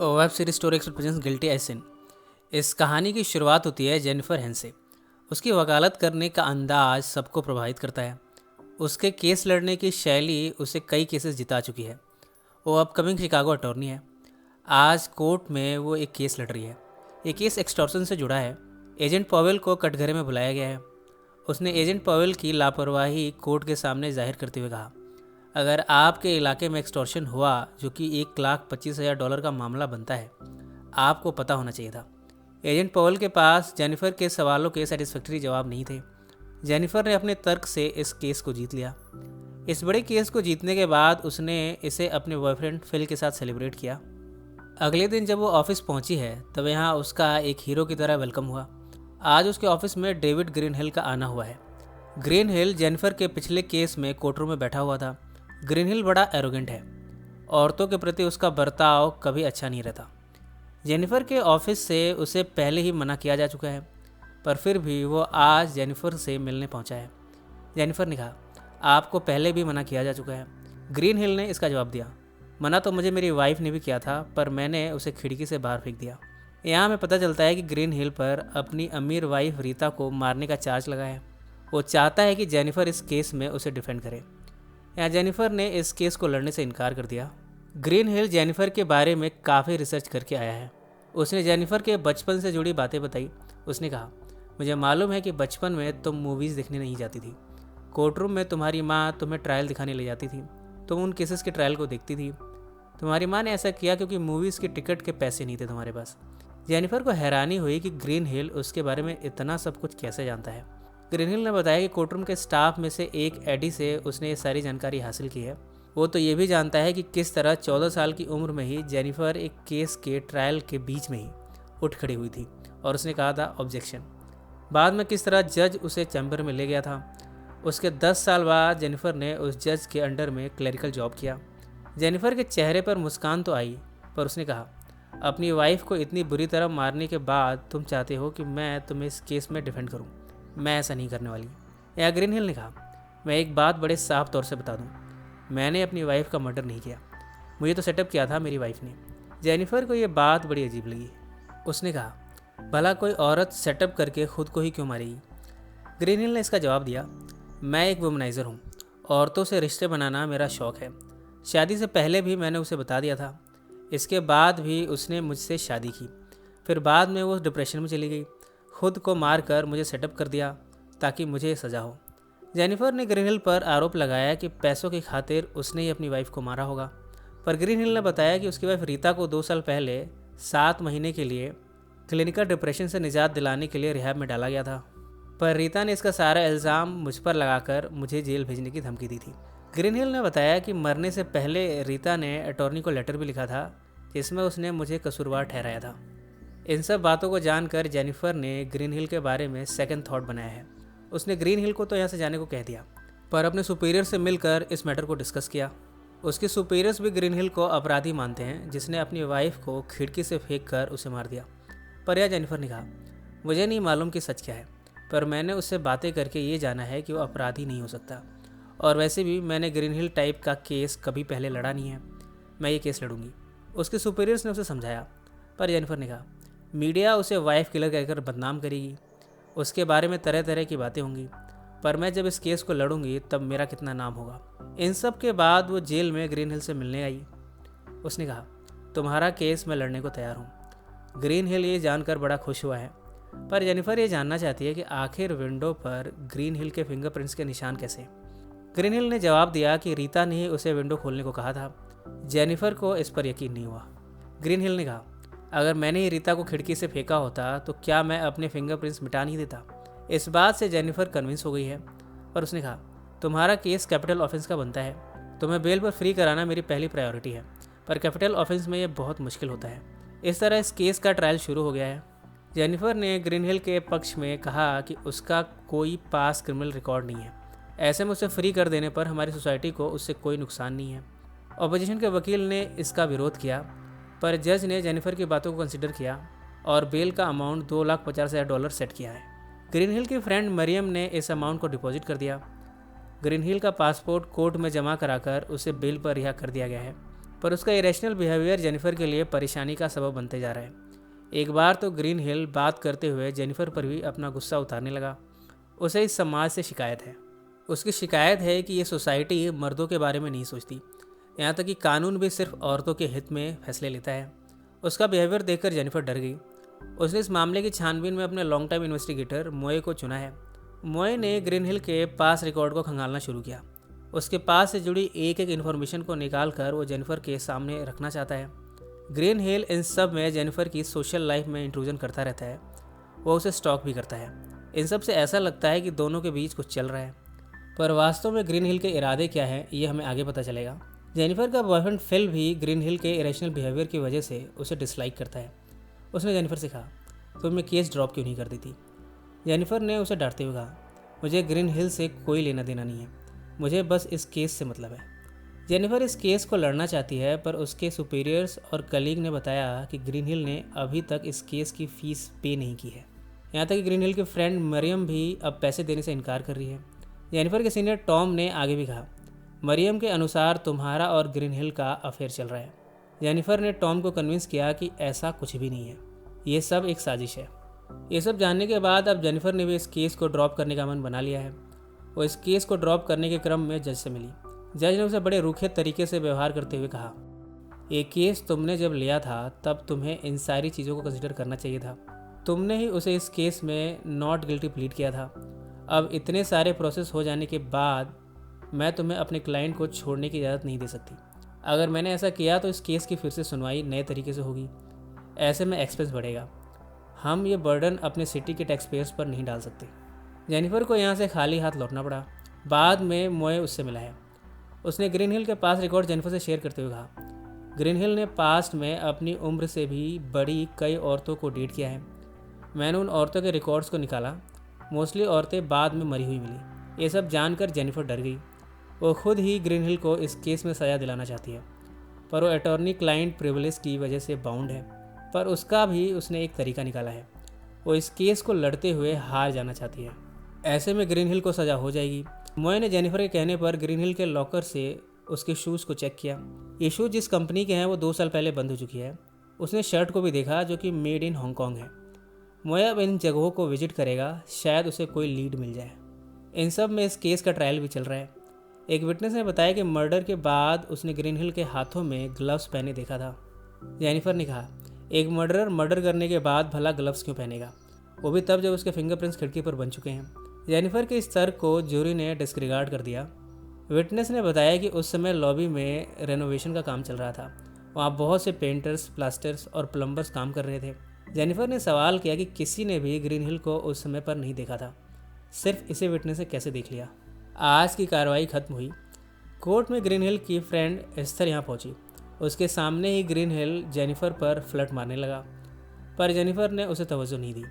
Web series story expert presents guilty as sin. इस कहानी की शुरुआत होती है जेनिफर हेन से। उसकी वकालत करने का अंदाज सबको प्रभावित करता है। उसके केस लड़ने की शैली उसे कई केसेस जिता चुकी है। वो अपकमिंग शिकागो अटॉर्नी है। आज कोर्ट में वो एक केस लड़ रही है। ये केस एक्सटॉर्शन से जुड़ा है। एजेंट पॉवेल को कटघरे में बुलाया गया है। उसने एजेंट पॉवेल की लापरवाही कोर्ट के सामने जाहिर करते हुए कहा, अगर आपके इलाके में एक्सटॉर्शन हुआ, जो कि $1,25,000 का मामला बनता है, आपको पता होना चाहिए था। एजेंट पॉवेल के पास जेनिफर के सवालों के सेटिस्फैक्टरी जवाब नहीं थे। जेनिफर ने अपने तर्क से इस केस को जीत लिया। इस बड़े केस को जीतने के बाद उसने इसे अपने बॉयफ्रेंड फिल के साथ सेलिब्रेट किया। अगले दिन जब वो ऑफिस पहुंची है तब यहाँ उसका एक हीरो की तरह वेलकम हुआ। आज उसके ऑफिस में डेविड ग्रीनहिल का आना हुआ है। ग्रीनहिल जेनिफर के पिछले केस में कोर्टरूम में बैठा हुआ था। ग्रीनहिल बड़ा एरोगेंट है। औरतों के प्रति उसका बर्ताव कभी अच्छा नहीं रहता। जेनिफर के ऑफिस से उसे पहले ही मना किया जा चुका है, पर फिर भी वो आज जेनिफर से मिलने पहुंचा है। जेनिफर ने कहा, आपको पहले भी मना किया जा चुका है। ग्रीनहिल ने इसका जवाब दिया, मना तो मुझे मेरी वाइफ ने भी किया था, पर मैंने उसे खिड़की से बाहर फेंक दिया। यहाँ हमें पता चलता है कि ग्रीनहिल पर अपनी अमीर वाइफ रीता को मारने का चार्ज लगा है। वो चाहता है कि जेनिफर इस केस में उसे डिफेंड करे। यहाँ जेनिफर ने इस केस को लड़ने से इनकार कर दिया। ग्रीनहिल जेनिफर के बारे में काफ़ी रिसर्च करके आया है। उसने जेनिफर के बचपन से जुड़ी बातें बताई। उसने कहा, मुझे मालूम है कि बचपन में तुम मूवीज़ देखने नहीं जाती थी। कोर्टरूम में तुम्हारी माँ तुम्हें ट्रायल दिखाने ले जाती थी। तुम उन केसेस के ट्रायल को देखती थी। तुम्हारी माँ ने ऐसा किया क्योंकि मूवीज़ के टिकट के पैसे नहीं थे तुम्हारे पास। जेनिफर को हैरानी हुई कि ग्रीनहिल उसके बारे में इतना सब कुछ कैसे जानता है। ग्रीनहिल ने बताया कि कोर्टरूम के स्टाफ में से एक एडी से उसने ये सारी जानकारी हासिल की है। वो तो ये भी जानता है कि किस तरह 14 साल की उम्र में ही जेनिफर एक केस के ट्रायल के बीच में ही उठ खड़ी हुई थी और उसने कहा था ऑब्जेक्शन। बाद में किस तरह जज उसे चैम्बर में ले गया था। उसके 10 साल बाद जेनिफर ने उस जज के अंडर में क्लरिकल जॉब किया। जेनिफर के चेहरे पर मुस्कान तो आई, पर उसने कहा, अपनी वाइफ को इतनी बुरी तरह मारने के बाद तुम चाहते हो कि मैं तुम्हें इस केस में डिफेंड करूं। मैं ऐसा नहीं करने वाली। या ग्रीनहिल ने कहा, मैं एक बात बड़े साफ तौर से बता दूं, मैंने अपनी वाइफ का मर्डर नहीं किया। मुझे तो सेटअप किया था मेरी वाइफ ने। जेनिफर को यह बात बड़ी अजीब लगी। उसने कहा, भला कोई औरत सेटअप करके खुद को ही क्यों मारेगी। ग्रीनहिल ने इसका जवाब दिया, मैं एक वुमनाइज़र हूँ। औरतों से रिश्ते बनाना मेरा शौक़ है। शादी से पहले भी मैंने उसे बता दिया था। इसके बाद भी उसने मुझसे शादी की। फिर बाद में वो डिप्रेशन में चली गई। खुद को मार कर मुझे सेटअप कर दिया ताकि मुझे सज़ा हो। जेनिफर ने ग्रीनहिल पर आरोप लगाया कि पैसों की खातिर उसने ही अपनी वाइफ को मारा होगा, पर ग्रीनहिल ने बताया कि उसकी वाइफ रीता को 2 साल पहले 7 महीने के लिए क्लिनिकल डिप्रेशन से निजात दिलाने के लिए रिहैब में डाला गया था, पर रीता ने इसका सारा इल्ज़ाम मुझ पर लगाकर मुझे जेल भेजने की धमकी दी थी। ग्रीनहिल ने बताया कि मरने से पहले रीता ने अटॉर्नी को लेटर भी लिखा था जिसमें उसने मुझे कसूरवार ठहराया था। इन सब बातों को जानकर जेनिफर ने ग्रीनहिल के बारे में सेकंड थॉट बनाया है। उसने ग्रीनहिल को तो यहाँ से जाने को कह दिया, पर अपने सुपीरियर से मिलकर इस मैटर को डिस्कस किया। उसके सुपीरियर्स भी ग्रीनहिल को अपराधी मानते हैं जिसने अपनी वाइफ को खिड़की से फेंक कर उसे मार दिया। पर यह जेनिफर ने कहा, मुझे नहीं मालूम कि सच क्या है, पर मैंने उससे बातें करके ये जाना है कि वो अपराधी नहीं हो सकता। और वैसे भी मैंने ग्रीनहिल टाइप का केस कभी पहले लड़ा नहीं है। मैं ये केस लड़ूंगी। उसके सुपीरियर्स ने उसे समझाया, पर जेनिफर ने कहा, मीडिया उसे वाइफ किलर कहकर बदनाम करेगी। उसके बारे में तरह तरह की बातें होंगी, पर मैं जब इस केस को लड़ूंगी तब मेरा कितना नाम होगा। इन सब के बाद वो जेल में ग्रीनहिल से मिलने आई। उसने कहा, तुम्हारा केस मैं लड़ने को तैयार हूँ। ग्रीनहिल ये जानकर बड़ा खुश हुआ है, पर जेनिफर ये जानना चाहती है कि आखिर विंडो पर ग्रीनहिल के फिंगरप्रिंट्स के निशान कैसे। ग्रीनहिल ने जवाब दिया कि रीता ने ही उसे विंडो खोलने को कहा था। जेनिफर को इस पर यकीन नहीं हुआ। ग्रीनहिल ने कहा, अगर मैंने ही रीता को खिड़की से फेंका होता तो क्या मैं अपने फिंगरप्रिंट्स मिटा नहीं देता। इस बात से जेनिफर कन्विंस हो गई है, पर उसने कहा, तुम्हारा केस कैपिटल ऑफेंस का बनता है। तुम्हें बेल पर फ्री कराना मेरी पहली प्रायोरिटी है, पर कैपिटल ऑफेंस में यह बहुत मुश्किल होता है। इस तरह इस केस का ट्रायल शुरू हो गया है। जेनिफर ने ग्रीनहिल के पक्ष में कहा कि उसका कोई पास क्रिमिनल रिकॉर्ड नहीं है। ऐसे में उसे फ्री कर देने पर हमारी सोसाइटी को उससे कोई नुकसान नहीं है। ऑपोजिशन के वकील ने इसका विरोध किया, पर जज ने जेनिफर की बातों को कंसिडर किया और बेल का अमाउंट $2,50,000 सेट किया है। ग्रीनहिल की फ्रेंड मरियम ने इस अमाउंट को डिपॉजिट कर दिया। ग्रीनहिल का पासपोर्ट कोर्ट में जमा कराकर उसे बेल पर रिहा कर दिया गया है। पर उसका इरेशनल बिहेवियर जेनिफर के लिए परेशानी का सबब बनते जा रहा है। एक बार तो ग्रीन हिल बात करते हुए जेनिफर पर भी अपना गुस्सा उतारने लगा। उसे इस समाज से शिकायत है। उसकी शिकायत है कि ये सोसाइटी मर्दों के बारे में नहीं सोचती, यहाँ तक कि कानून भी सिर्फ औरतों के हित में फैसले लेता है। उसका बिहेवियर देखकर जेनिफर डर गई। उसने इस मामले की छानबीन में अपने लॉन्ग टाइम इन्वेस्टिगेटर मोए को चुना है। मोए ने ग्रीन हिल के पास रिकॉर्ड को खंगालना शुरू किया। उसके पास से जुड़ी एक एक इन्फॉर्मेशन को निकाल कर वो जेनिफर के सामने रखना चाहता है। ग्रीन हिल इन सब में जेनिफर की सोशल लाइफ में इंट्रूजन करता रहता है। वो उसे स्टॉक भी करता है। इन सब से ऐसा लगता है कि दोनों के बीच कुछ चल रहा है, पर वास्तव में ग्रीन हिल के इरादे क्या हैं ये हमें आगे पता चलेगा। जेनिफर का बॉयफ्रेंड फिल भी ग्रीन हिल के इरेशनल बिहेवियर की वजह से उसे डिसलाइक करता है। उसने जेनिफर से कहा, तुम मैं केस ड्रॉप क्यों नहीं कर दी थी? जेनिफर ने उसे डांटते हुए कहा, मुझे ग्रीन हिल से कोई लेना देना नहीं है, मुझे बस इस केस से मतलब है। जेनिफर इस केस को लड़ना चाहती है, पर उसके सुपीरियर्स और कलीग ने बताया कि ग्रीन हिल ने अभी तक इस केस की फ़ीस पे नहीं की है। यहाँ तक कि ग्रीन हिल की फ्रेंड मरियम भी अब पैसे देने से इनकार कर रही है। जेनिफर के सीनियर टॉम ने आगे भी कहा, मरियम के अनुसार तुम्हारा और ग्रीन हिल का अफेयर चल रहा है। जेनिफर ने टॉम को कन्विंस किया कि ऐसा कुछ भी नहीं है, ये सब एक साजिश है। ये सब जानने के बाद अब जेनिफर ने भी इस केस को ड्रॉप करने का मन बना लिया है। वो इस केस को ड्रॉप करने के क्रम में जज से मिली। जज ने उसे बड़े रूखे तरीके से व्यवहार करते हुए कहा, ये केस तुमने जब लिया था तब तुम्हें इन सारी चीज़ों को कंसिडर करना चाहिए था। तुमने ही उसे इस केस में नॉट गिल्टी प्लीड किया था। अब इतने सारे प्रोसेस हो जाने के बाद मैं तुम्हें अपने क्लाइंट को छोड़ने की इजाज़त नहीं दे सकती। अगर मैंने ऐसा किया तो इस केस की फिर से सुनवाई नए तरीके से होगी। ऐसे में एक्सपेंस बढ़ेगा। हम ये बर्डन अपने सिटी के टैक्स पेयर्स पर नहीं डाल सकते। जेनिफर को यहाँ से खाली हाथ लौटना पड़ा। बाद में मोए उससे मिला है। उसने ग्रीन हिल के पास रिकॉर्ड जेनिफर से शेयर करते हुए कहा, ग्रीन हिल ने पास्ट में अपनी उम्र से भी बड़ी कई औरतों को डेट किया है। मैंने उन औरतों के रिकॉर्ड्स को निकाला। मोस्टली औरतें बाद में मरी हुई मिली। ये सब जानकर जेनिफर डर गई। वो खुद ही ग्रीन हिल को इस केस में सज़ा दिलाना चाहती है, पर वो अटॉर्नी क्लाइंट प्रिविलेज की वजह से बाउंड है। पर उसका भी उसने एक तरीका निकाला है। वो इस केस को लड़ते हुए हार जाना चाहती है। ऐसे में ग्रीन हिल को सज़ा हो जाएगी। मोए ने जेनिफर के कहने पर ग्रीन हिल के लॉकर से उसके शूज़ को चेक किया। ये शूज़ जिस कंपनी के हैं वो 2 साल पहले बंद हो चुकी है। उसने शर्ट को भी देखा जो कि मेड इन हांगकांग है। मोए अब इन जगहों को विजिट करेगा, शायद उसे कोई लीड मिल जाए। इन सब में इस केस का ट्रायल भी चल रहा है। एक विटनेस ने बताया कि मर्डर के बाद उसने ग्रीन हिल के हाथों में ग्लव्स पहने देखा था। जेनिफर ने कहा, एक मर्डरर मर्डर करने के बाद भला ग्लव्स क्यों पहनेगा, वो भी तब जब उसके फिंगरप्रिंट्स खिड़की पर बन चुके हैं। जेनिफर के इस तर्क को ज्यूरी ने डिस्क्रिगार्ड कर दिया। विटनेस ने बताया कि उस समय लॉबी में रेनोवेशन का काम चल रहा था। वहाँ बहुत से पेंटर्स, प्लास्टर्स और प्लम्बर्स काम कर रहे थे। जेनिफर ने सवाल किया कि किसी ने भी ग्रीन हिल को उस समय पर नहीं देखा था, सिर्फ इसे विटनेस ने कैसे देख लिया। आज की कार्रवाई खत्म हुई। कोर्ट में ग्रीन हिल की फ्रेंड एस्थर यहाँ पहुँची। उसके सामने ही ग्रीन हिल जेनिफर पर फ्लर्ट मारने लगा, पर जेनिफर ने उसे तवज्जो नहीं दी।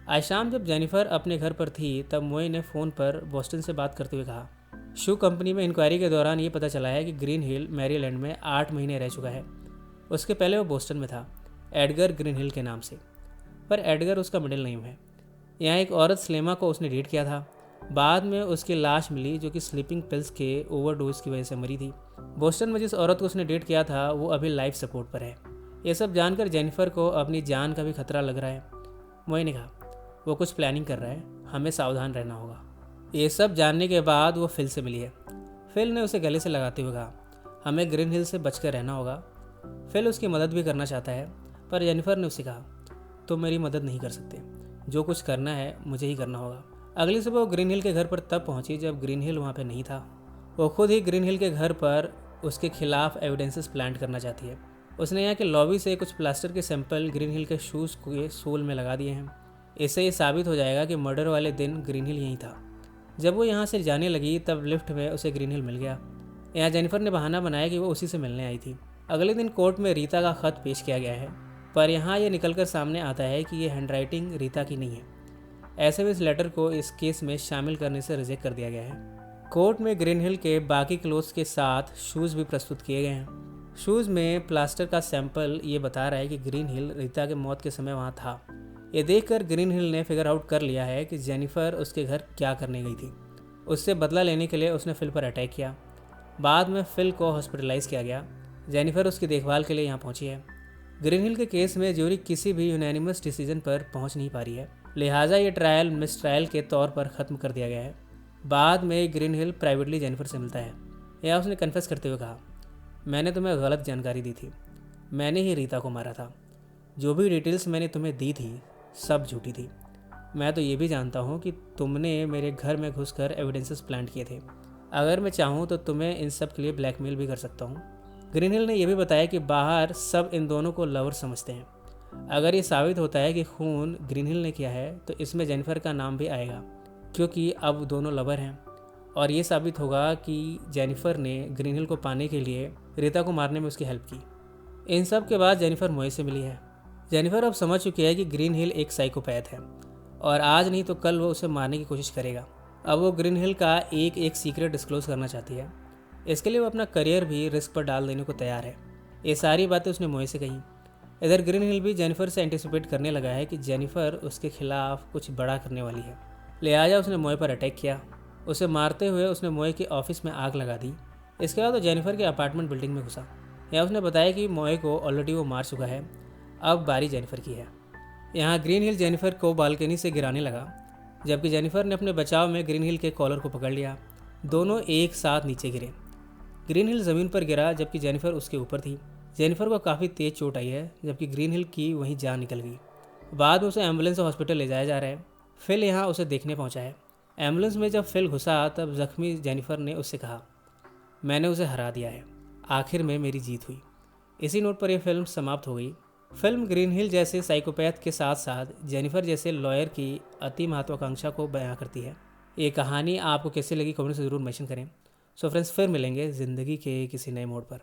आज शाम जब जेनिफर अपने घर पर थी तब मोए ने फ़ोन पर बोस्टन से बात करते हुए कहा, शू कंपनी में इंक्वायरी के दौरान ये पता चला है कि ग्रीन हिल मैरीलैंड में 8 महीने रह चुका है। उसके पहले वो बोस्टन में था, एडगर ग्रीन हिल के नाम से, पर एडगर उसका मिडिल नेम है। यहाँ एक औरत स्लेमा को उसने डेट किया था। बाद में उसकी लाश मिली जो कि स्लीपिंग पिल्स के ओवरडोज की वजह से मरी थी। बोस्टन में जिस औरत को उसने डेट किया था वो अभी लाइफ सपोर्ट पर है। ये सब जानकर जेनिफर को अपनी जान का भी खतरा लग रहा है। मोए ने कहा, वो कुछ प्लानिंग कर रहा है, हमें सावधान रहना होगा। ये सब जानने के बाद वो फिल से मिली है। फिल ने उसे गले से लगाते हुए कहा, हमें ग्रीन हिल से बचकर रहना होगा। फिल उसकी मदद भी करना चाहता है, पर जेनिफर ने उसे कहा, तुम मेरी मदद नहीं कर सकते, जो कुछ करना है मुझे ही करना होगा। अगली सुबह वो ग्रीन हिल के घर पर तब पहुंची जब ग्रीन हिल वहाँ पर नहीं था। वो खुद ही ग्रीन हिल के घर पर उसके खिलाफ एविडेंसेस प्लांट करना चाहती है। उसने यहाँ के लॉबी से कुछ प्लास्टर के सैंपल ग्रीन हिल के शूज़ के सोल में लगा दिए हैं। इससे ये साबित हो जाएगा कि मर्डर वाले दिन ग्रीन हिल यहीं था। जब वो यहाँ से जाने लगी तब लिफ्ट में उसे ग्रीन हिल मिल गया। यहाँ जेनिफर ने बहाना बनाया कि वो उसी से मिलने आई थी। अगले दिन कोर्ट में रीता का खत पेश किया गया है, पर यहाँ ये निकलकर सामने आता है कि ये हैंडराइटिंग रीता की नहीं है। ऐसे में इस लेटर को इस केस में शामिल करने से रिजेक्ट कर दिया गया है। कोर्ट में ग्रीन हिल के बाकी क्लोथ्स के साथ शूज़ भी प्रस्तुत किए गए हैं। शूज़ में प्लास्टर का सैंपल ये बता रहा है कि ग्रीन हिल रीता के मौत के समय वहाँ था। ये देखकर ग्रीन हिल ने फिगर आउट कर लिया है कि जेनिफर उसके घर क्या करने गई थी। उससे बदला लेने के लिए उसने फिल पर अटैक किया। बाद में फिल को हॉस्पिटलाइज किया गया। जेनिफर उसकी देखभाल के लिए यहाँ पहुंची है। ग्रीन हिल के केस में ज्यूरी किसी भी यूनानिमस डिसीजन पर पहुंच नहीं पा रही है, लिहाजा ये ट्रायल मिस ट्रायल के तौर पर ख़त्म कर दिया गया है। बाद में ग्रीन हिल प्राइवेटली जेनिफर से मिलता है। यह उसने कन्फेस करते हुए कहा, मैंने तुम्हें गलत जानकारी दी थी, मैंने ही रीता को मारा था। जो भी डिटेल्स मैंने तुम्हें दी थी सब झूठी थी। मैं तो ये भी जानता हूँ कि तुमने मेरे घर में घुसकर एविडेंसेस प्लांट किए थे। अगर मैं चाहूँ तो तुम्हें इन सब के लिए ब्लैकमेल भी कर सकता हूँ। ग्रीन हिल ने यह भी बताया कि बाहर सब इन दोनों को लवर समझते हैं। अगर ये साबित होता है कि खून ग्रीन हिल ने किया है तो इसमें जेनिफर का नाम भी आएगा, क्योंकि अब दोनों लवर हैं। और ये साबित होगा कि जेनिफर ने ग्रीन हिल को पाने के लिए रीता को मारने में उसकी हेल्प की। इन सब के बाद जेनिफर मोए से मिली है। जेनिफर अब समझ चुकी है कि ग्रीन हिल एक साइकोपैथ है और आज नहीं तो कल वो उसे मारने की कोशिश करेगा। अब वो ग्रीन हिल का एक एक सीक्रेट डिस्क्लोज करना चाहती है। इसके लिए वो अपना करियर भी रिस्क पर डाल देने को तैयार है। ये सारी बातें उसने मोए से कही। इधर ग्रीन हिल भी जेनिफर से एंटिसिपेट करने लगा है कि जेनिफर उसके खिलाफ कुछ बड़ा करने वाली है, लिहाजा उसने मोए पर अटैक किया। उसे मारते हुए उसने मोए के ऑफिस में आग लगा दी। इसके बाद वो जेनिफर के अपार्टमेंट बिल्डिंग में घुसा। यहाँ उसने बताया कि मोए को ऑलरेडी वो मार चुका है, अब बारी जेनिफर की है। यहाँ ग्रीन हिल जेनिफर को बालकनी से गिराने लगा, जबकि जेनिफर ने अपने बचाव में ग्रीन हिल के कॉलर को पकड़ लिया। दोनों एक साथ नीचे गिरे। ग्रीन हिल ज़मीन पर गिरा जबकि जेनिफर उसके ऊपर थी। जेनिफर को काफ़ी तेज़ चोट आई है, जबकि ग्रीन हिल की वहीं जान निकल गई। बाद में उसे एम्बुलेंस से हॉस्पिटल ले जाया जा रहा है। फिल यहाँ उसे देखने पहुँचा है। एम्बुलेंस में जब फिल घुसा तब जख्मी जेनिफर ने उससे कहा, मैंने उसे हरा दिया है, आखिर में मेरी जीत हुई। इसी नोट पर यह फिल्म समाप्त हो गई। फिल्म ग्रीन हिल जैसे साइकोपैथ के साथ साथ जेनिफर जैसे लॉयर की अति महत्वाकांक्षा को बयां करती है। ये कहानी आपको कैसी लगी कमेंट से ज़रूर मेंशन करें। सो फ्रेंड्स, फिर मिलेंगे ज़िंदगी के किसी नए मोड़ पर।